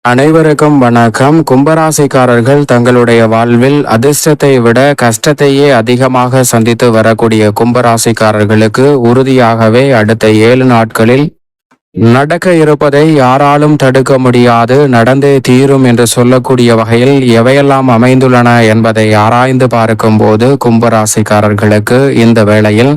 அனைவருக்கும் வணக்கம். கும்பராசிக்காரர்கள் தங்களுடைய வாழ்வில் அதிர்ஷ்டத்தை விட கஷ்டத்தையே அதிகமாக சந்தித்து வரக்கூடிய கும்பராசிக்காரர்களுக்கு உறுதியாகவே அடுத்த 7 நாட்களில் நடக்க இருப்பதை யாராலும் தடுக்க முடியாது, நடந்தே தீரும் என்று சொல்லக்கூடிய வகையில் எவையெல்லாம் அமைந்துள்ளன என்பதை ஆராய்ந்து பார்க்கும்போது கும்பராசிக்காரர்களுக்கு இந்த வேளையில்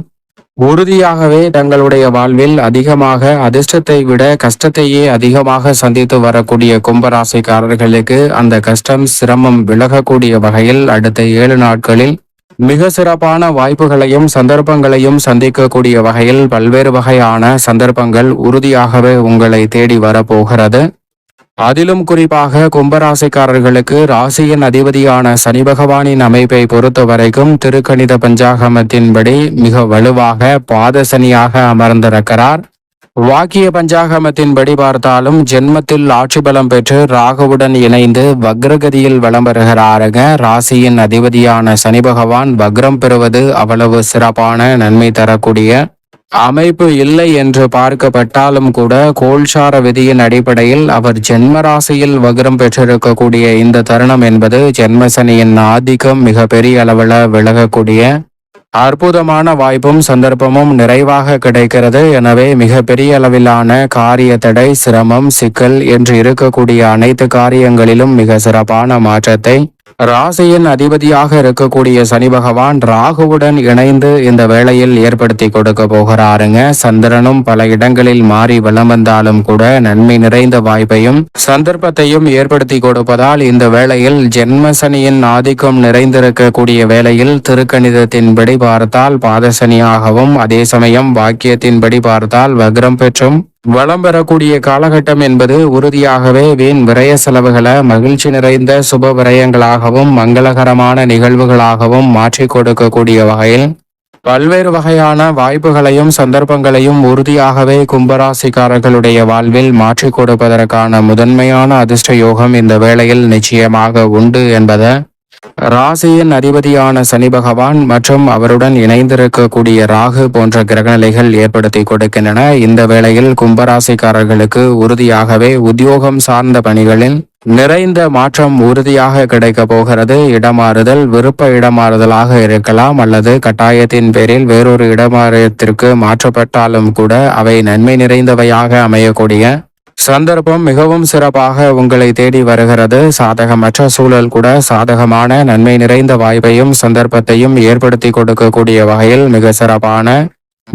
உறுதியாகவே தங்களுடைய வாழ்வில் அதிகமாக அதிர்ஷ்டத்தை விட கஷ்டத்தையே அதிகமாக சந்தித்து வரக்கூடிய கும்பராசிக்காரர்களுக்கு அந்த கஷ்டம் சிரமம் விலகக்கூடிய வகையில் அடுத்த 7 நாட்களில் மிக சிறப்பான வாய்ப்புகளையும் சந்தர்ப்பங்களையும் சந்திக்கக்கூடிய வகையில் பல்வேறு வகையான சந்தர்ப்பங்கள் உறுதியாகவே உங்களை தேடி வரப்போகிறது. அதிலும் குறிப்பாக கும்பராசிக்காரர்களுக்கு ராசியின் அதிபதியான சனி பகவானின் அமைப்பை பொறுத்த வரைக்கும் திருக்கணித பஞ்சாகமத்தின்படி மிக வலுவாக பாத சனியாக அமர்ந்திருக்கிறார். வாக்கிய பஞ்சாகமத்தின்படி பார்த்தாலும் ஜென்மத்தில் ஆட்சி பலம் பெற்று ராகுவுடன் இணைந்து வக்ரகதியில் வலம் வருகிறாருங்க. ராசியின் அதிபதியான சனி பகவான் வக்ரம் பெறுவது அவ்வளவு சிறப்பான நன்மை தரக்கூடிய அமைப்பு இல்லை என்று பார்க்கப்பட்டாலும் கூட கோல்சார விதியின் அடிப்படையில் அவர் ஜென்ம ராசியில் வக்ரம் பெற்றிருக்கக்கூடிய இந்த தருணம் என்பது ஜென்மசனியின் ஆதிக்கம் மிக பெரிய அளவில் விலகக்கூடிய அற்புதமான வாய்ப்பும் சந்தர்ப்பமும் நிறைவாக கிடைக்கிறது. எனவே மிக பெரிய அளவிலான காரிய தடை, சிரமம், சிக்கல் என்று இருக்கக்கூடிய அனைத்து காரியங்களிலும் மிக சிறப்பான மாற்றத்தை ராசியின் அதிபதியாக இருக்கக்கூடிய சனி பகவான் ராகுவுடன் இணைந்து இந்த வேளையில் ஏற்படுத்தி கொடுக்க போகிறாருங்க. சந்திரனும் பல இடங்களில் மாறி வலம் வந்தாலும் கூட நன்மை நிறைந்த வாய்ப்பையும் சந்தர்ப்பத்தையும் ஏற்படுத்தி கொடுப்பதால் இந்த வேளையில் ஜென்ம சனியின் ஆதிக்கம் நிறைந்திருக்கக்கூடிய வேளையில் திருக்கணிதத்தின்படி பார்த்தால் பாதசனியாகவும் அதே சமயம் வாக்கியத்தின்படி பார்த்தால் வக்ரம் பெற்றும் வளம் பெறக்கூடிய காலகட்டம் என்பது உறுதியாகவே வீண் விரய செலவுகளை மகிழ்ச்சி நிறைந்த சுப விரயங்களாகவும் மங்களகரமான நிகழ்வுகளாகவும் மாற்றிக் கொடுக்கக்கூடிய வகையில் பல்வேறு வகையான வாய்ப்புகளையும் சந்தர்ப்பங்களையும் உறுதியாகவே கும்பராசிக்காரர்களுடைய வாழ்வில் மாற்றிக் கொடுப்பதற்கான முதன்மையான அதிர்ஷ்ட யோகம் இந்த வேளையில் நிச்சயமாக உண்டு என்பதை ராசியின் அதிபதியான சனி பகவான் மற்றும் அவருடன் இணைந்திருக்கக்கூடிய ராகு போன்ற கிரகநிலைகள் ஏற்படுத்தி கொடுக்கின்றன. இந்த வேளையில் கும்பராசிக்காரர்களுக்கு உறுதியாகவே உத்தியோகம் சார்ந்த பணிகளில் நிறைந்த மாற்றம் உறுதியாக கிடைக்க போகிறது. இடமாறுதல் விருப்ப இடமாறுதலாக இருக்கலாம் அல்லது கட்டாயத்தின் பேரில் வேறொரு இடமாற்றத்திற்கு மாற்றப்பட்டாலும் கூட அவை நன்மை நிறைந்தவையாக அமையக்கூடிய சந்தர்ப்பம் மிகவும் சிறப்பாக உங்களை தேடி வருகிறது. சாதகமற்ற சூழல் கூட சாதகமான நன்மை நிறைந்த வாய்ப்பையும் சந்தர்ப்பத்தையும் ஏற்படுத்தி கொடுக்கக்கூடிய வகையில் மிக சிறப்பான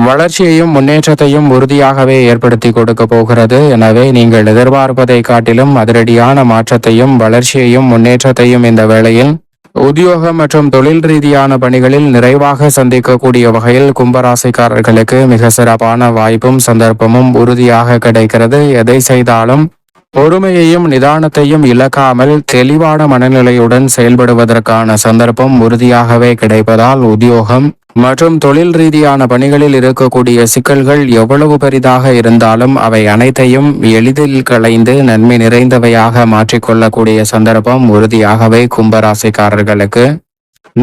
வளர்ச்சியையும் முன்னேற்றத்தையும் உறுதியாகவே ஏற்படுத்தி கொடுக்க போகிறது. எனவே நீங்கள் எதிர்பார்ப்பதை காட்டிலும் அதிரடியான மாற்றத்தையும் வளர்ச்சியையும் முன்னேற்றத்தையும் இந்த வேளையில் உத்தியோகம் மற்றும் தொழில் ரீதியான பணிகளில் நிறைவாக சந்திக்கக்கூடிய வகையில் கும்பராசிக்காரர்களுக்கு மிக சிறப்பான வாய்ப்பும் சந்தர்ப்பமும் உறுதியாக கிடைக்கிறது. எதை செய்தாலும் பொறுமையையும் நிதானத்தையும் இழக்காமல் தெளிவான மனநிலையுடன் செயல்படுவதற்கான சந்தர்ப்பம் உறுதியாகவே கிடைப்பதால் உத்தியோகம் மற்றும் தொழில் ரீதியான பணிகளில் இருக்கக்கூடிய சிக்கல்கள் எவ்வளவு பெரிதாக இருந்தாலும் அவை அனைத்தையும் எளிதில் களைந்து நன்மை நிறைந்தவையாக மாற்றிக்கொள்ளக்கூடிய சந்தர்ப்பம் உறுதியாகவே கும்பராசிக்காரர்களுக்கு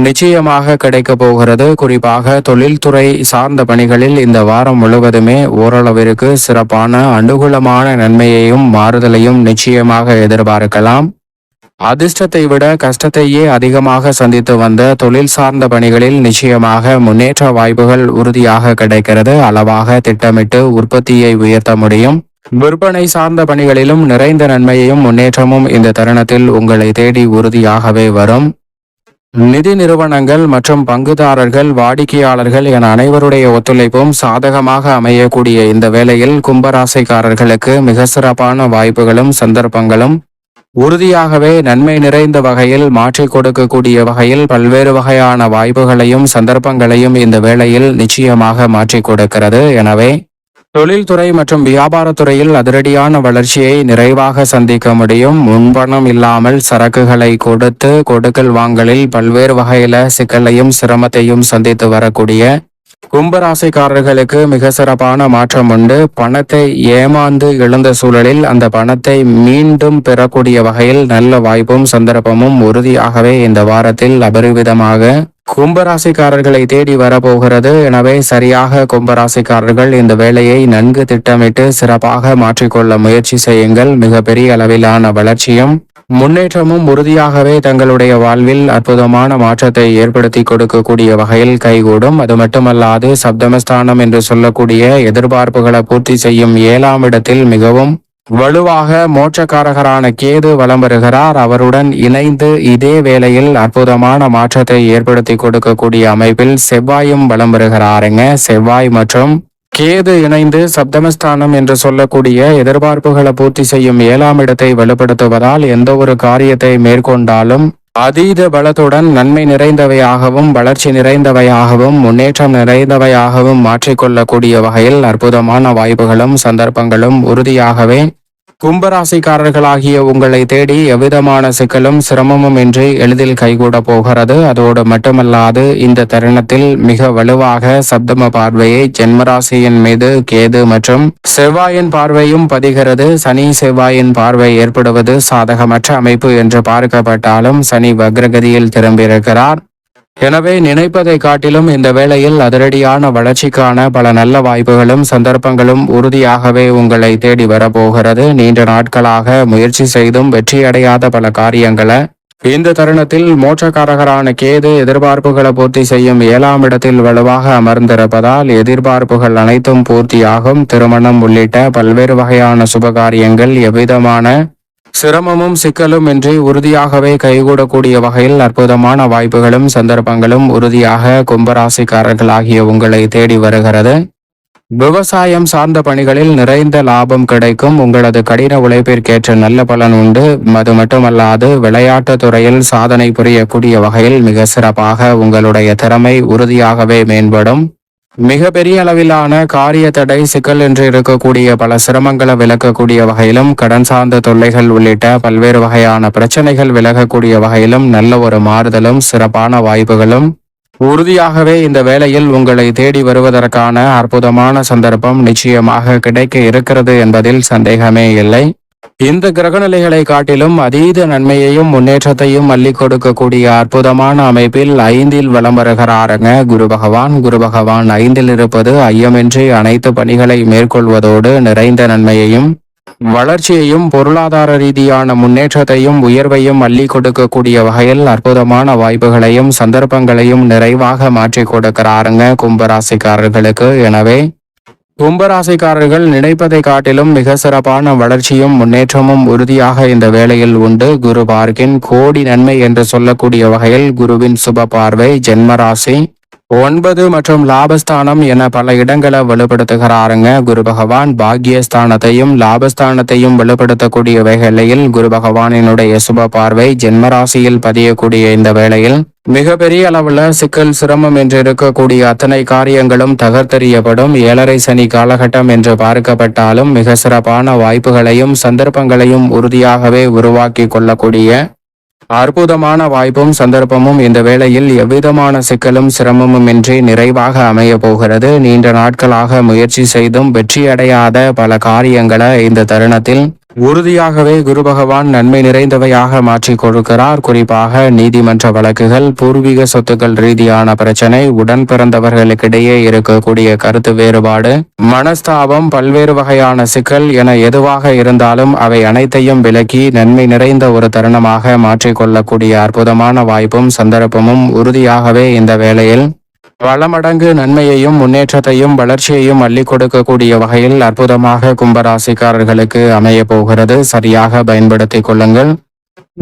நிச்சயமாக கிடைக்க போகிறது. குறிப்பாக தொழில்துறை சார்ந்த பணிகளில் இந்த வாரம் முழுவதுமே ஓரளவிற்கு சிறப்பான அனுகூலமான நன்மையையும் மாறுதலையும் நிச்சயமாக எதிர்பார்க்கலாம். அதிர்ஷ்டத்தை விட கஷ்டத்தையே அதிகமாக சந்தித்து வந்த தொழில் சார்ந்த பணிகளில் நிச்சயமாக முன்னேற்ற வாய்ப்புகள் உறுதியாக கிடைக்கிறது. அளவாக திட்டமிட்டு உற்பத்தியை உயர்த்த முடியும். விற்பனை சார்ந்த பணிகளிலும் நிறைந்த நன்மையையும் முன்னேற்றமும் இந்த தருணத்தில் உங்களை தேடி உறுதியாகவே வரும். நிதி நிறுவனங்கள் மற்றும் பங்குதாரர்கள், வாடிக்கையாளர்கள் என அனைவருடைய ஒத்துழைப்பும் சாதகமாக அமையக்கூடிய இந்த வேளையில் கும்பராசிக்காரர்களுக்கு மிக சிறப்பான வாய்ப்புகளும் சந்தர்ப்பங்களும் உறுதியாகவே நன்மை நிறைந்த வகையில் மாற்றிக் கொடுக்கக்கூடிய வகையில் பல்வேறு வகையான வாய்ப்புகளையும் சந்தர்ப்பங்களையும் இந்த வேளையில் நிச்சயமாக மாற்றிக் கொடுக்கிறது. எனவே தொழில்துறை மற்றும் வியாபாரத்துறையில் அதிரடியான வளர்ச்சியை நிறைவாக சந்திக்க முடியும். முன்பணம் இல்லாமல் சரக்குகளை கொடுத்து கொடுக்கல் வாங்கலில் பல்வேறு வகையில சிக்கலையும் சிரமத்தையும் சந்தித்து வரக்கூடிய கும்பராசிக்காரர்களுக்கு மிக சிறப்பான மாற்றம் உண்டு. பணத்தை ஏமாந்து இழந்த சூழலில் அந்த பணத்தை மீண்டும் பெறக்கூடிய வகையில் நல்ல வாய்ப்பும் சந்தர்ப்பமும் உறுதியாகவே இந்த வாரத்தில் அபரிவிதமாக கும்பராசிக்காரர்களை தேடி வரப்போகிறது. எனவே சரியாக கும்பராசிக்காரர்கள் இந்த வேலையை நன்கு திட்டமிட்டு சிறப்பாக மாற்றிக்கொள்ள முயற்சி செய்யுங்கள். மிக பெரிய அளவிலான வளர்ச்சியும் முன்னேற்றமும் உறுதியாகவே தங்களுடைய வாழ்வில் அற்புதமான மாற்றத்தை ஏற்படுத்தி கொடுக்கக்கூடிய வகையில் கைகூடும். அது மட்டுமல்லாது சப்தமஸ்தானம் என்று சொல்லக்கூடிய எதிர்பார்ப்புகளை பூர்த்தி செய்யும் 7ஆம் இடத்தில் மிகவும் வலுவாக மோட்சக்காரகரான கேது வலம் வருகிறார். அவருடன் இணைந்து இதே வேளையில் அற்புதமான மாற்றத்தை ஏற்படுத்தி கொடுக்கக்கூடிய அமைப்பில் செவ்வாயும் வலம் வருகிறாருங்க. செவ்வாய் மற்றும் கேது இணைந்து சப்தமஸ்தானம் என்று சொல்லக்கூடிய எதிர்பார்ப்புகளை பூர்த்தி செய்யும் 7ஆம் இடத்தை வலுப்படுத்துவதால் எந்த ஒரு காரியத்தை மேற்கொண்டாலும் அதீத பலத்துடன் நன்மை நிறைந்தவையாகவும் வளர்ச்சி நிறைந்தவையாகவும் முன்னேற்றம் நிறைந்தவையாகவும் மாற்றிக்கொள்ளக்கூடிய வகையில் அற்புதமான வாய்ப்புகளும் சந்தர்ப்பங்களும் உறுதியாகவே கும்பராசிக்காரர்களாகிய உங்களை தேடி எவ்விதமான சிக்கலும் சிரமமும் இன்றி எளிதில் கைகூட போகிறது. அதோடு மட்டுமல்லாது இந்த தருணத்தில் மிக வலுவாக சப்தம பார்வையை ஜென்மராசியின் மீது கேது மற்றும் செவ்வாயின் பார்வையும் பதிகிறது. சனி செவ்வாயின் பார்வை ஏற்படுவது சாதகமற்ற அமைப்பு என்று பார்க்கப்பட்டாலும் சனி வக்ரகதியில் திரும்பியிருக்கிறார். எனவே நினைப்பதை காட்டிலும் இந்த வேளையில் அதிரடியான வளர்ச்சிக்கான பல நல்ல வாய்ப்புகளும் சந்தர்ப்பங்களும் உறுதியாகவே உங்களை தேடி வரப்போகிறது. நீண்ட நாட்களாக முயற்சி செய்தும் வெற்றியடையாத பல காரியங்களை இந்த தருணத்தில் மோட்சக்காரகரான கேது எதிர்பார்ப்புகளை பூர்த்தி செய்யும் 7ஆம் இடத்தில் வலுவாக அமர்ந்திருப்பதால் எதிர்பார்ப்புகள் அனைத்தும் பூர்த்தியாகும். திருமணம் உள்ளிட்ட பல்வேறு வகையான சுபகாரியங்கள் எவ்விதமான சிரமமும் சிக்கலும் இன்றி உறுதியாகவே கைகூடக்கூடிய வகையில் அற்புதமான வாய்ப்புகளும் சந்தர்ப்பங்களும் உறுதியாக கும்பராசிக்காரர்களாகிய உங்களை தேடி வருகிறது. விவசாயம் சார்ந்த பணிகளில் நிறைந்த லாபம் கிடைக்கும். உங்களது கடின உழைப்பிற்கேற்ற நல்ல பலன் உண்டு. அது மட்டுமல்லாது விளையாட்டு துறையில் சாதனை புரியக்கூடிய வகையில் மிக சிறப்பாக உங்களுடைய திறமை உறுதியாகவே மேம்படும். மிக பெரிய அளவிலான காரிய தடை சிக்கல் என்று இருக்கக்கூடிய பல சிரமங்களை விலக்கக்கூடிய வகையிலும் கடன் சார்ந்த தொல்லைகள் உள்ளிட்ட பல்வேறு வகையான பிரச்சனைகள் விலகக்கூடிய வகையிலும் நல்ல ஒரு மாறுதலும் சிறப்பான வாய்ப்புகளும் உறுதியாகவே இந்த வேளையில் உங்களை தேடி வருவதற்கான அற்புதமான சந்தர்ப்பம் நிச்சயமாக கிடைக்க இருக்கிறது என்பதில் சந்தேகமே இல்லை. இந்த கிரகநிலைகளை காட்டிலும் அதீத நன்மையையும் முன்னேற்றத்தையும் அள்ளி கொடுக்கக்கூடிய அற்புதமான அமைப்பில் 5இல் வலம் வருகிறாருங்க குரு பகவான். குரு பகவான் 5இல் இருப்பது ஐயமின்றி அனைத்து பணிகளை மேற்கொள்வதோடு நிறைந்த நன்மையையும் வளர்ச்சியையும் பொருளாதார ரீதியான முன்னேற்றத்தையும் உயர்வையும் அள்ளி கொடுக்கக்கூடிய வகையில் அற்புதமான வாய்ப்புகளையும் சந்தர்ப்பங்களையும் நிறைவாக மாற்றி கொடுக்கிறாருங்க கும்பராசிக்காரர்களுக்கு. எனவே கும்பராசிக்காரர்கள் நினைப்பதை காட்டிலும் மிக சிறப்பான வளர்ச்சியும் முன்னேற்றமும் உறுதியாக இந்த வேளையில் உண்டு. குரு பார்க்கின் கோடி நன்மை என்று சொல்லக்கூடிய வகையில் குருவின் சுப பார்வை ஜென்மராசி 9 மற்றும் லாபஸ்தானம் என பல இடங்களை வலுப்படுத்துகிறாருங்க குரு பகவான். பாக்கியஸ்தானத்தையும் லாபஸ்தானத்தையும் வலுப்படுத்தக்கூடிய வேளையில் குரு பகவானினுடைய சுப பார்வை ஜென்மராசியில் பதியக்கூடிய இந்த வேளையில் மிக பெரிய அளவுல சிக்கல் சிரமம் என்று இருக்கக்கூடிய அத்தனை காரியங்களும் தகர்த்தெறியப்படும். 7.5 சனி காலகட்டம் என்று பார்க்கப்பட்டாலும் மிக சிறப்பான வாய்ப்புகளையும் சந்தர்ப்பங்களையும் உறுதியாகவே உருவாக்கி கொள்ளக்கூடிய அற்புதமான வாய்ப்பும் சந்தர்ப்பமும் இந்த வேளையில் எவ்விதமான சிக்கலும் சிரமமும் இன்றி நிறைவாக அமைய போகிறது. நீண்ட நாட்களாக முயற்சி செய்தும் வெற்றியடையாத பல காரியங்களை இந்த தருணத்தில் உறுதியாகவே குரு பகவான் நன்மை நிறைந்தவையாக மாற்றி கொடுக்கிறார். குறிப்பாக நீதிமன்ற வழக்குகள், பூர்வீக சொத்துக்கள் ரீதியான பிரச்சனை, உடன் பிறந்தவர்களுக்கிடையே இருக்கக்கூடிய கருத்து வேறுபாடு, மனஸ்தாபம், பல்வேறு வகையான சிக்கல் என எதுவாக இருந்தாலும் அவை அனைத்தையும் விலக்கி நன்மை நிறைந்த ஒரு தருணமாக மாற்றிக்கொள்ளக்கூடிய அற்புதமான வாய்ப்பும் சந்தர்ப்பமும் உறுதியாகவே இந்த வேளையில் பல மடங்கு நன்மையையும் முன்னேற்றத்தையும் வளர்ச்சியையும் அள்ளி கொடுக்கக்கூடிய வகையில் அற்புதமாக கும்பராசிக்காரர்களுக்கு அமைய போகிறது. சரியாக பயன்படுத்திக் கொள்ளுங்கள்.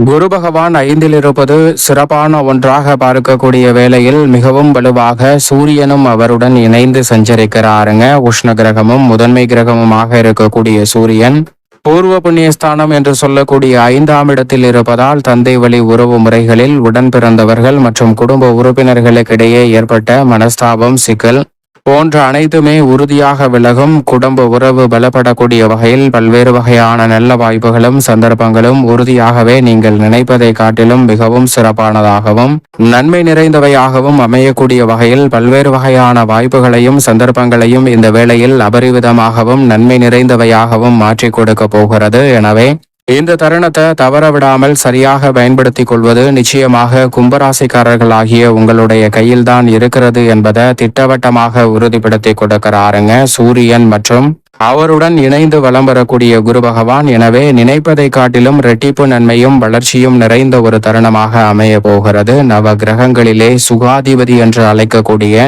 குரு பகவான் 5இல் இருப்பது சிறப்பான ஒன்றாக பார்க்கக்கூடிய வேளையில் மிகவும் வலுவாக சூரியனும் அவருடன் இணைந்து சஞ்சரிக்கிறாருங்க. உஷ்ண கிரகமும் முதன்மை கிரகமுமாக இருக்கக்கூடிய சூரியன் பூர்வ புண்ணியஸ்தானம் என்று சொல்லக்கூடிய 5ஆம் இடத்தில் இருப்பதால் தந்தை வழி உறவு முறைகளில் உடன் பிறந்தவர்கள் மற்றும் குடும்ப உறுப்பினர்களுக்கிடையே ஏற்பட்ட மனஸ்தாபம், சிக்கல் போன்ற அனைத்துமே உறுதியாக விலகும். குடும்ப உறவு பலப்படக்கூடிய வகையில் பல்வேறு வகையான நல்ல வாய்ப்புகளும் சந்தர்ப்பங்களும் உறுதியாகவே நீங்கள் நினைப்பதை காட்டிலும் மிகவும் சிறப்பானதாகவும் நன்மை நிறைந்தவையாகவும் அமையக்கூடிய வகையில் பல்வேறு வகையான வாய்ப்புகளையும் சந்தர்ப்பங்களையும் இந்த வேளையில் அபரிவிதமாகவும் நன்மை நிறைந்தவையாகவும் மாற்றி கொடுக்க போகிறது. எனவே இந்த தருணத்தை தவற விடாமல் சரியாக பயன்படுத்திக் கொள்வது நிச்சயமாக கும்பராசிக்காரர்களாகிய உங்களுடைய கையில்தான் இருக்கிறது என்பதை திட்டவட்டமாக உறுதிப்படுத்தி கொடுக்கிறாருங்க சூரியன் மற்றும் அவருடன் இணைந்து வலம் வரக்கூடிய குரு பகவான். எனவே நினைப்பதை காட்டிலும் இரட்டிப்பு நன்மையும் வளர்ச்சியும் நிறைந்த ஒரு தருணமாக அமைய போகிறது. நவ கிரகங்களிலே சுகாதிபதி என்று அழைக்கக்கூடிய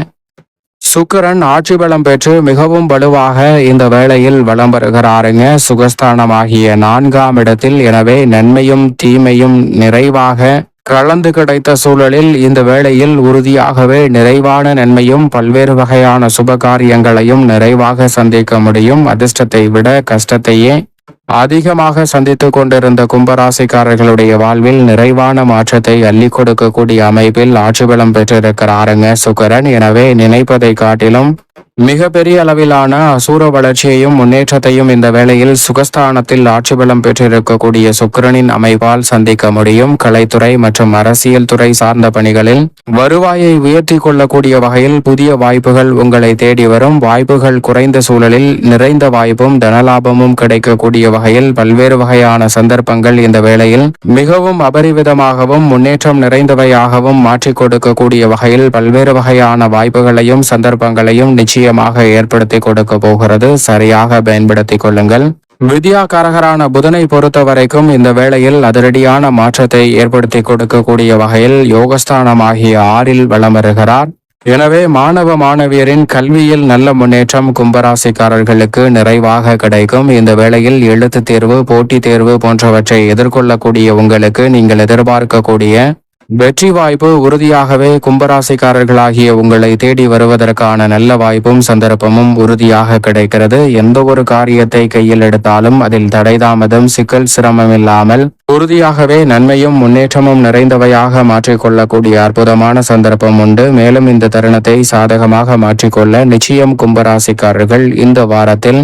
சுக்கிரன் ஆட்சி பலம் பெற்று மிகவும் வலுவாக இந்த வேளையில் வலம் வருகிறாருங்க சுகஸ்தானமாகிய 4ஆம் இடத்தில். எனவே நன்மையும் தீமையும் நிறைவாக கலந்து கிடைத்த சூழலில் இந்த வேளையில் உறுதியாகவே நிறைவான நன்மையும் பல்வேறு வகையான சுப காரியங்களையும் நிறைவாக சந்திக்க முடியும். அதிர்ஷ்டத்தை விட கஷ்டத்தையே அதிகமாக சந்தித்து கொண்டிருந்த கும்பராசிக்காரர்களுடைய வாழ்வில் நிறைவான மாற்றத்தை அள்ளி கொடுக்கக்கூடிய அமைப்பில் ஆட்சி பலம் பெற்றிருக்கிறாருங்க சுக்கிரன். எனவே நினைப்பதை காட்டிலும் மிகப்பெரிய அளவிலான அசூர வளர்ச்சியையும் முன்னேற்றத்தையும் இந்த வேளையில் சுகஸ்தானத்தில் ஆட்சி பலம் பெற்றிருக்கக்கூடிய சுக்கிரனின் அமைப்பால் சந்திக்க முடியும். கலைத்துறை மற்றும் அரசியல் துறை சார்ந்த பணிகளில் வருவாயை உயர்த்தி கொள்ளக்கூடிய வகையில் புதிய வாய்ப்புகள் உங்களை தேடி வரும். வாய்ப்புகள் குறைந்த சூழலில் நிறைந்த வாய்ப்பும் தனலாபமும் கிடைக்கக்கூடிய வகையில் பல்வேறு வகையான சந்தர்ப்பங்கள் இந்த வேளையில் மிகவும் அபரிவிதமாகவும் முன்னேற்றம் நிறைந்தவையாகவும் மாற்றிக் கொடுக்கக்கூடிய வகையில் பல்வேறு வகையான வாய்ப்புகளையும் சந்தர்ப்பங்களையும் நிச்சயமாக ஏற்படுத்தி கொடுக்க போகிறது. சரியாக பயன்படுத்திக் கொள்ளுங்கள். வித்யாகாரகரான புதனை பொறுத்த வரைக்கும் இந்த வேளையில் அதிரடியான மாற்றத்தை ஏற்படுத்தி கொடுக்கக்கூடிய வகையில் யோகஸ்தானமாகிய 6இல் வலம் வருகிறார். எனவே மாணவ மாணவியரின் கல்வியில் நல்ல முன்னேற்றம் கும்பராசிக்காரர்களுக்கு நிறைவாக கிடைக்கும். இந்த வேளையில் எழுத்து தேர்வு போட்டித் தேர்வு போன்றவற்றை எதிர்கொள்ளக்கூடிய உங்களுக்கு நீங்கள் எதிர்பார்க்கக்கூடிய வெற்றி வாய்ப்பு உறுதியாகவே கும்பராசிக்காரர்களாகிய உங்களை தேடி வருவதற்கான நல்ல வாய்ப்பும் சந்தர்ப்பமும் உறுதியாக கிடைக்கிறது. எந்த ஒரு காரியத்தை கையில் எடுத்தாலும் அதில் தடைதாமதம் சிக்கல் சிரமம் இல்லாமல் உறுதியாகவே நன்மையும் முன்னேற்றமும் நிறைந்தவையாக மாற்றிக்கொள்ளக்கூடிய அற்புதமான சந்தர்ப்பம் உண்டு. மேலும் இந்த தருணத்தை சாதகமாக மாற்றிக்கொள்ள நிச்சயம் கும்பராசிக்காரர்கள் இந்த வாரத்தில்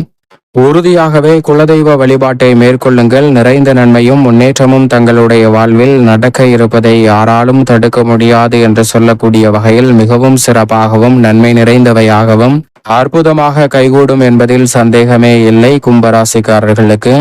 உறுதியாகவே குலதெய்வ வழிபாட்டை மேற்கொள்ளுங்கள். நிறைந்த நன்மையும் முன்னேற்றமும் தங்களுடைய வாழ்வில் நடக்க இருப்பதை யாராலும் தடுக்க முடியாது என்று சொல்லக்கூடிய வகையில் மிகவும் சிறப்பாகவும் நன்மை நிறைந்தவையாகவும் அற்புதமாக கைகூடும் என்பதில் சந்தேகமே இல்லை. கும்பராசிக்காரர்களுக்கு